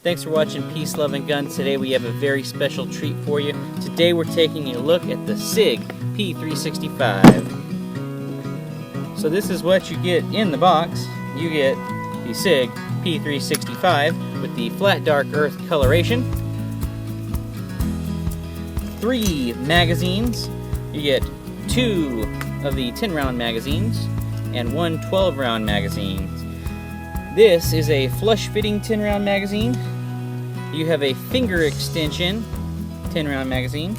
Thanks for watching Peace, Love, and Guns. Today we have a very special treat for you. Today we're taking a look at the Sig P365. So this is what you get in the box. You get the Sig P365 with the flat dark earth coloration. 3 magazines. You get 2 of the 10-round magazines and 1 12-round magazine. This is a flush-fitting 10-round magazine. You have a finger extension 10-round magazine,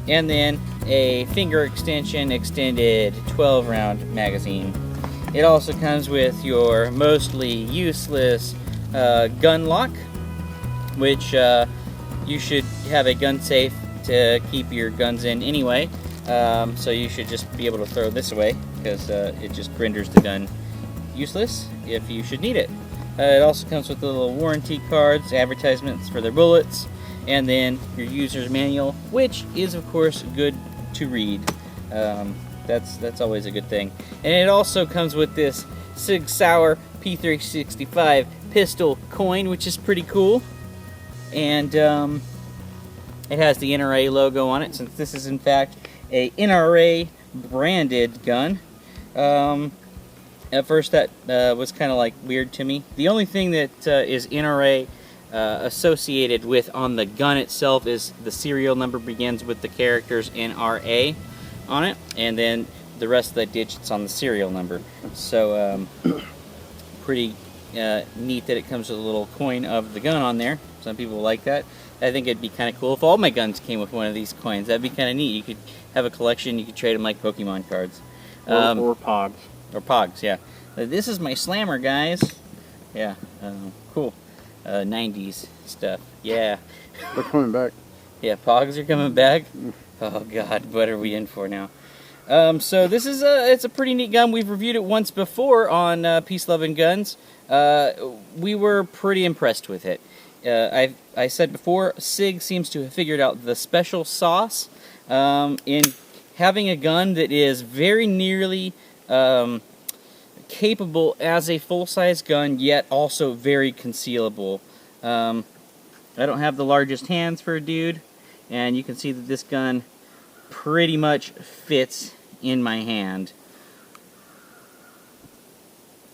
and then a finger extension extended 12-round magazine. It also comes with your mostly useless gun lock, which you should have a gun safe to keep your guns in anyway. So you should just be able to throw this away because it just renders the gun useless if you should need it. It also comes with the little warranty cards, advertisements for their bullets, and then your user's manual, which is of course good to read. That's always a good thing. And it also comes with this Sig Sauer P365 pistol coin, which is pretty cool. And it has the NRA logo on it, since this is in fact a NRA branded gun. At first that was kind of like weird to me. The only thing that is NRA associated with on the gun itself is the serial number begins with the characters NRA on it, and then the rest of the digits on the serial number. So pretty neat that it comes with a little coin of the gun on there. Some people like that. I think it'd be kind of cool if all my guns came with one of these coins. That'd be kind of neat. You could have a collection. You could trade them like Pokemon cards. Or Pogs. Or Pogs, yeah. This is my slammer, guys. Yeah, cool. 90s stuff. Yeah. They're coming back. Yeah, Pogs are coming back. Oh God, what are we in for now? So this is it's a pretty neat gun. We've reviewed it once before on Peace, Love, and Guns. We were pretty impressed with it. I said before, Sig seems to have figured out the special sauce in having a gun that is very nearly capable as a full-size gun, yet also very concealable. I don't have the largest hands for a dude, and you can see that this gun pretty much fits in my hand.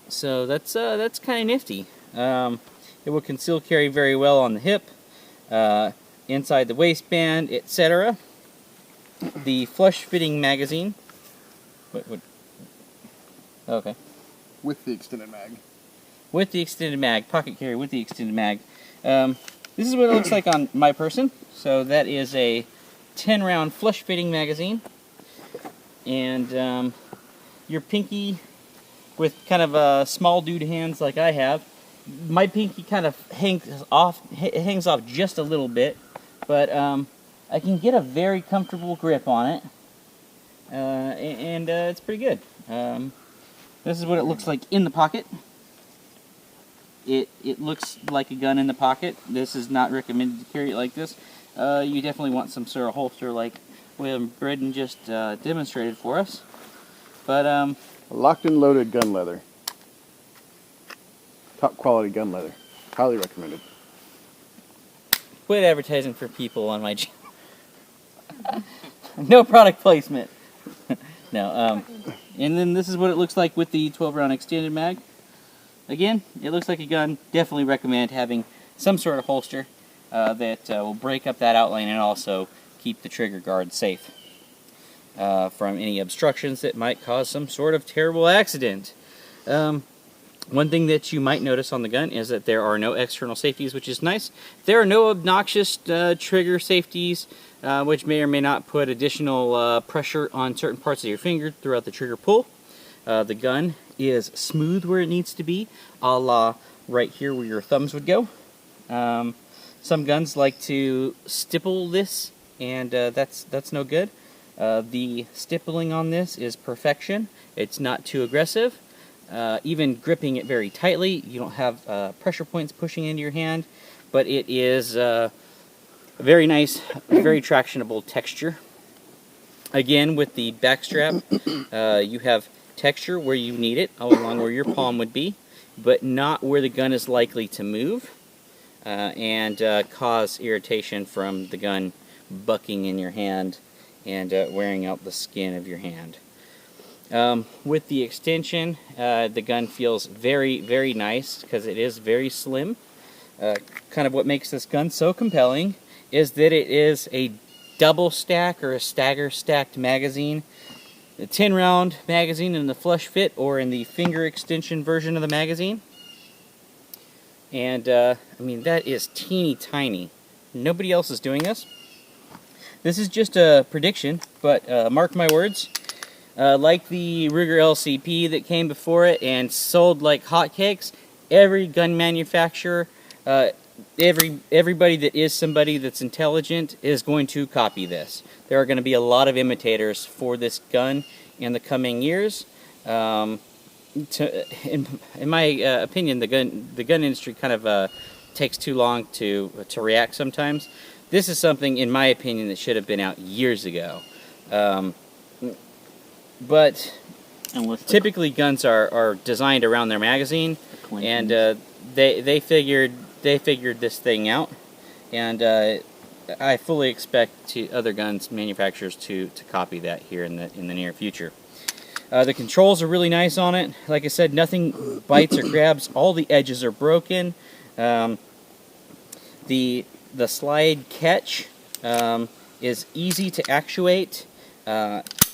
So that's kind of nifty. It will conceal carry very well on the hip, inside the waistband, etc. The flush-fitting magazine. What? Okay. With the extended mag. With the extended mag. Pocket carry with the extended mag. This is what it looks like on my person. So that is a 10-round flush-fitting magazine. And your pinky, with kind of small dude hands like I have, my pinky kind of hangs off just a little bit, but I can get a very comfortable grip on it, and it's pretty good. This is what it looks like in the pocket. It looks like a gun in the pocket. This is not recommended to carry it like this. You definitely want some sort of holster like William Briddon just demonstrated for us. But locked and loaded gun leather. Top quality gun leather. Highly recommended. Quit advertising for people on my channel. No product placement. No. And then this is what it looks like with the 12-round extended mag. Again, it looks like a gun. Definitely recommend having some sort of holster that will break up that outline and also keep the trigger guard safe from any obstructions that might cause some sort of terrible accident. One thing that you might notice on the gun is that there are no external safeties, which is nice. There are no obnoxious trigger safeties, which may or may not put additional pressure on certain parts of your finger throughout the trigger pull. The gun is smooth where it needs to be, a la right here where your thumbs would go. Some guns like to stipple this, and that's no good. The stippling on this is perfection. It's not too aggressive. Even gripping it very tightly, you don't have pressure points pushing into your hand, but it is a very nice, very tractionable texture. Again, with the back strap, you have texture where you need it, along where your palm would be, but not where the gun is likely to move. and cause irritation from the gun bucking in your hand and wearing out the skin of your hand. With the extension, the gun feels very, very nice because it is very slim. Kind of what makes this gun so compelling is that it is a double stack or a stagger stacked magazine. The 10-round magazine in the flush fit or in the finger extension version of the magazine. And I mean, that is teeny tiny. Nobody else is doing this. This is just a prediction, but mark my words. Like the Ruger LCP that came before it and sold like hotcakes, every gun manufacturer, everybody that is somebody that's intelligent is going to copy this. There are going to be a lot of imitators for this gun in the coming years. In my opinion, the gun industry kind of takes too long to react sometimes. This is something, in my opinion, that should have been out years ago. But typically guns are designed around their magazine, and they figured this thing out, and I fully expect other guns manufacturers to copy that here in the near future. The controls are really nice on it. Like I said, nothing bites or grabs. All the edges are broken. The slide catch is easy to actuate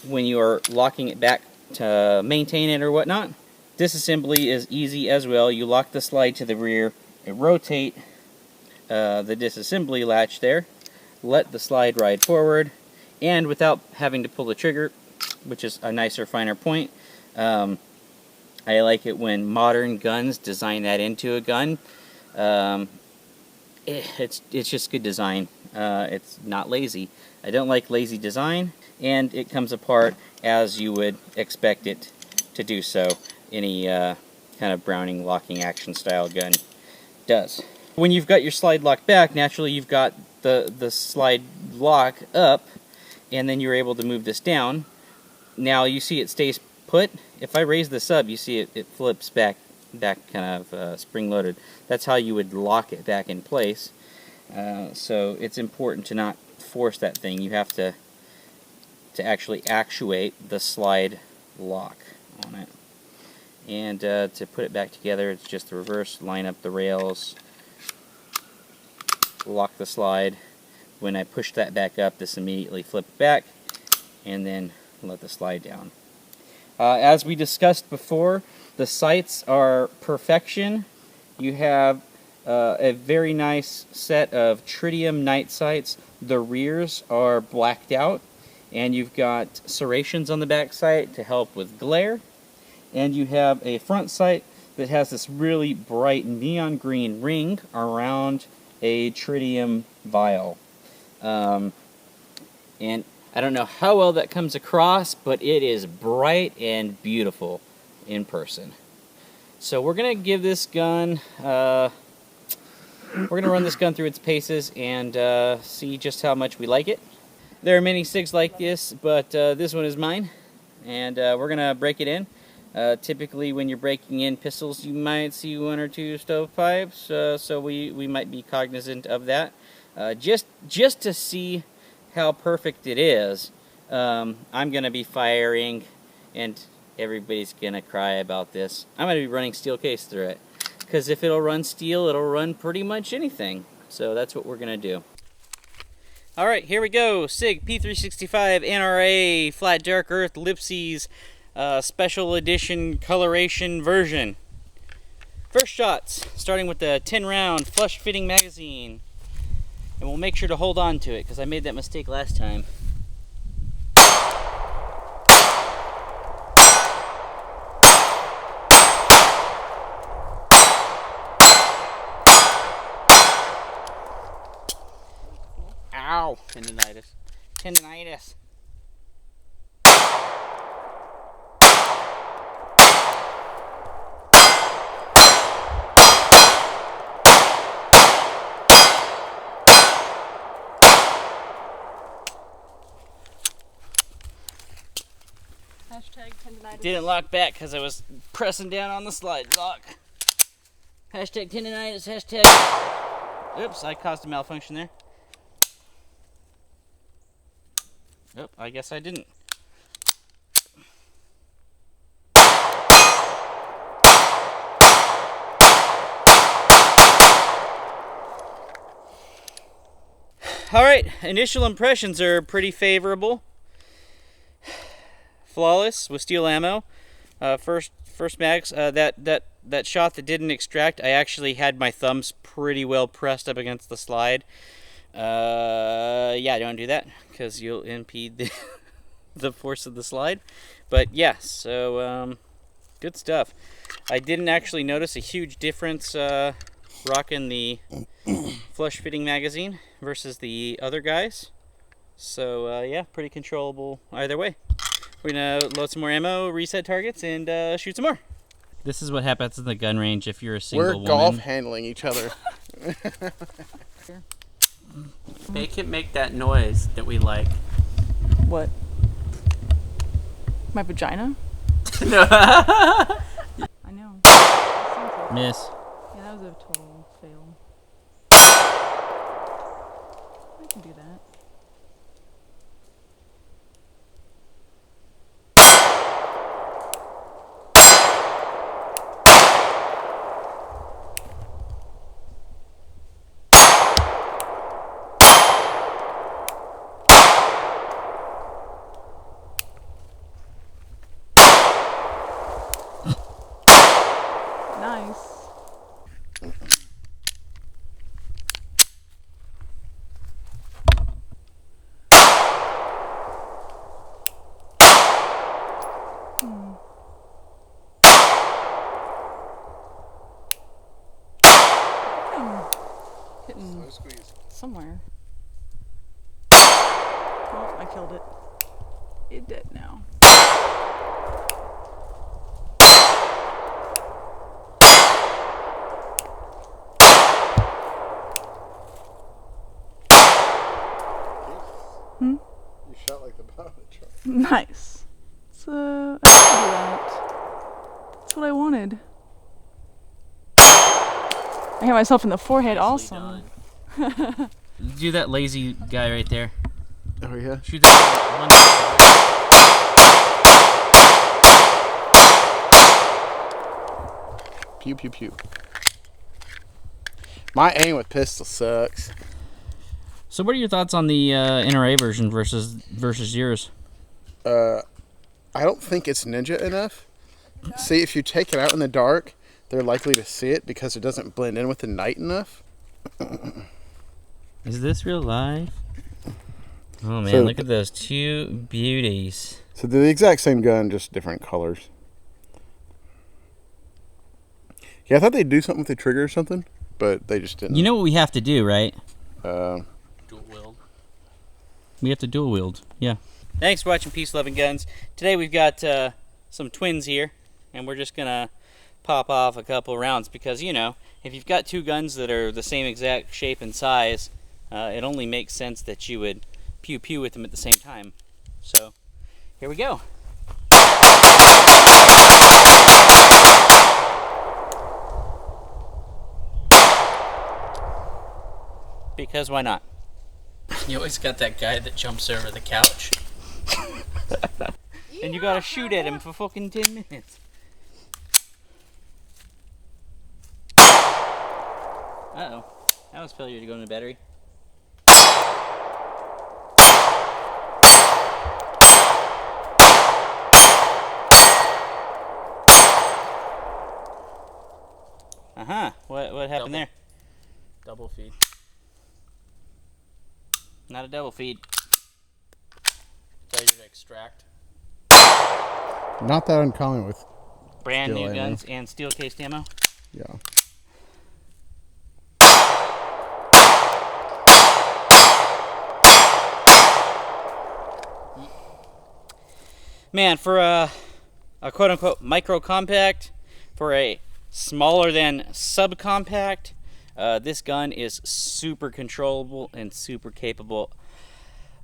when you are locking it back to maintain it or whatnot. Disassembly is easy as well. You lock the slide to the rear, and rotate the disassembly latch there, let the slide ride forward, and without having to pull the trigger, which is a nicer, finer point. I like it when modern guns design that into a gun. It's just good design. It's not lazy. I don't like lazy design, and it comes apart as you would expect it to do so. Any kind of Browning locking action style gun does. When you've got your slide locked back, naturally you've got the slide lock up, and then you're able to move this down. Now you see it stays put. If I raise this up, you see it flips back kind of spring-loaded. That's how you would lock it back in place. So it's important to not force that thing. You have to actually actuate the slide lock on it. And to put it back together, it's just the reverse. Line up the rails, lock the slide. When I push that back up, this immediately flips back, and then let the slide down. As we discussed before, the sights are perfection. You have a very nice set of tritium night sights. The rears are blacked out, and you've got serrations on the back sight to help with glare. And you have a front sight that has this really bright neon green ring around a tritium vial. And I don't know how well that comes across, but it is bright and beautiful in person. So we're going to give this gun, we're going to run this gun through its paces and see just how much we like it. There are many SIGs like this, but this one is mine, and we're going to break it in. Typically when you're breaking in pistols, you might see one or two stovepipes, so we might be cognizant of that. Just to see how perfect it is, I'm going to be firing, and everybody's going to cry about this. I'm going to be running steel case through it, because if it'll run steel, it'll run pretty much anything. So that's what we're going to do. Alright, here we go. Sig P365 NRA Flat Dark Earth Lipsey's Special Edition coloration version. First shots, starting with the 10-round flush-fitting magazine. And we'll make sure to hold on to it, because I made that mistake last time. Ow! Tendinitis. Tendinitis. Hashtag tendinitis. Didn't lock back because I was pressing down on the slide lock. Hashtag tendinitis, hashtag Oops, I caused a malfunction there. Oop, I guess I didn't. Alright, initial impressions are pretty favorable. Flawless with steel ammo. First mags, that shot that didn't extract, I actually had my thumbs pretty well pressed up against the slide. Yeah, don't do that because you'll impede the force of the slide. But yeah, so good stuff. I didn't actually notice a huge difference rocking the flush fitting magazine versus the other guys. So yeah, pretty controllable either way. We're gonna load some more ammo, reset targets, and shoot some more. This is what happens in the gun range if you're a single woman. We're golf handling each other. Make it make that noise that we like. What? My vagina? No. I know. Miss. Yeah, that was a total fail. I can do that. Nice. Hitting somewhere. Oh, I killed it. It dead now. You shot like the bottom of the truck. Nice. So I can do that. That's what I wanted. I hit myself in the forehead. Awesome. Do that lazy guy right there. Oh yeah. Shoot that one. Pew pew pew. My aim with pistol sucks. So what are your thoughts on the NRA version versus yours? I don't think it's ninja enough. See, if you take it out in the dark, they're likely to see it because it doesn't blend in with the night enough. Is this real life? Oh man, So- look at those two beauties. So they're the exact same gun, just different colors. Yeah, I thought they'd do something with the trigger or something, but they just didn't. You know what we have to do, right? Uh, Dual wield. We have to dual wield, yeah. Thanks for watching Peace, Love, and Guns. Today we've got some twins here, and we're just gonna pop off a couple rounds because, you know, if you've got two guns that are the same exact shape and size, it only makes sense that you would pew pew with them at the same time. So, here we go. Because why not? You always got that guy that jumps over the couch. And you gotta shoot at him for fucking 10 minutes. Uh-oh. That was failure to go in the battery. Uh-huh. What happened there? Double feed. Not a double feed. Failure to extract. not that uncommon with. Brand Steel new ammo. guns and steel cased ammo. Yeah. Man, for a quote-unquote micro compact, for a smaller than subcompact, this gun is super controllable and super capable.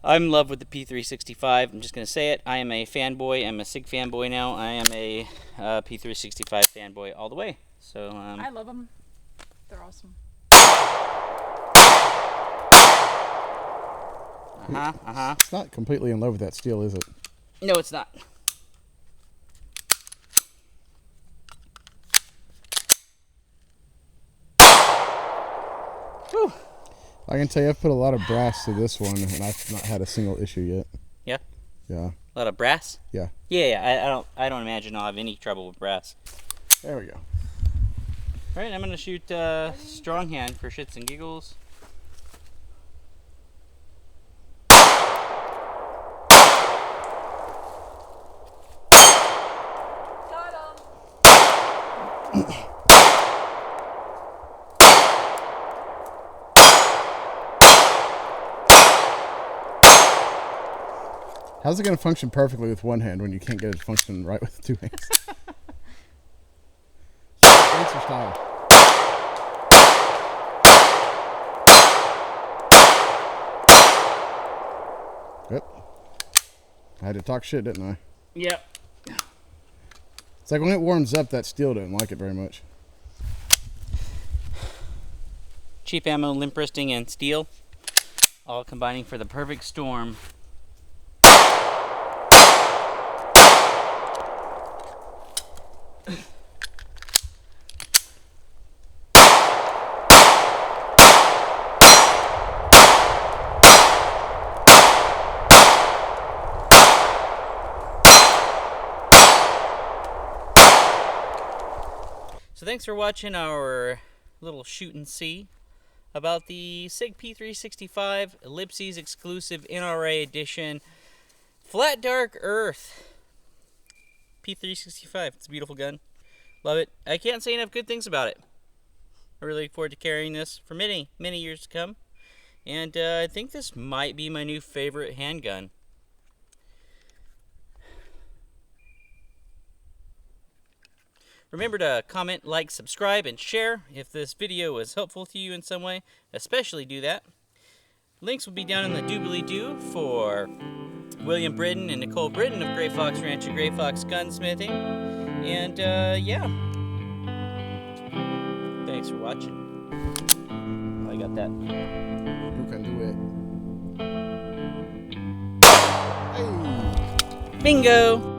I'm in love with the P365. I'm just going to say it. I am a fanboy. I'm a Sig fanboy now. I am a P365 fanboy all the way. So I love them. They're awesome. It's not completely in love with that steel, is it? No, it's not. Whew. I can tell you I've put a lot of brass to this one, and I've not had a single issue yet. Yeah? Yeah. A lot of brass? Yeah. Yeah, I don't imagine I'll have any trouble with brass. There we go. Alright, I'm gonna shoot strong hand for shits and giggles. How's it going to function perfectly with one hand when you can't get it to function right with two hands? Gangster style. Yep. I had to talk shit, didn't I? Yep. It's like when it warms up, that steel didn't like it very much. Cheap ammo, limp wristing, and steel, all combining for the perfect storm. So thanks for watching our little shoot and see about the Sig P365 Lipsey's exclusive NRA Edition Flat Dark Earth P365. It's a beautiful gun. Love it. I can't say enough good things about it. I really look forward to carrying this for many, many years to come. And I think this might be my new favorite handgun. Remember to comment, like, subscribe, and share if this video was helpful to you in some way. Especially do that. Links will be down in the doobly-doo for William Briddon and Nicole Briddon of Gray Fox Ranch and Gray Fox Gunsmithing. And, yeah. Thanks for watching. I got that. You can do it. Hey! Bingo!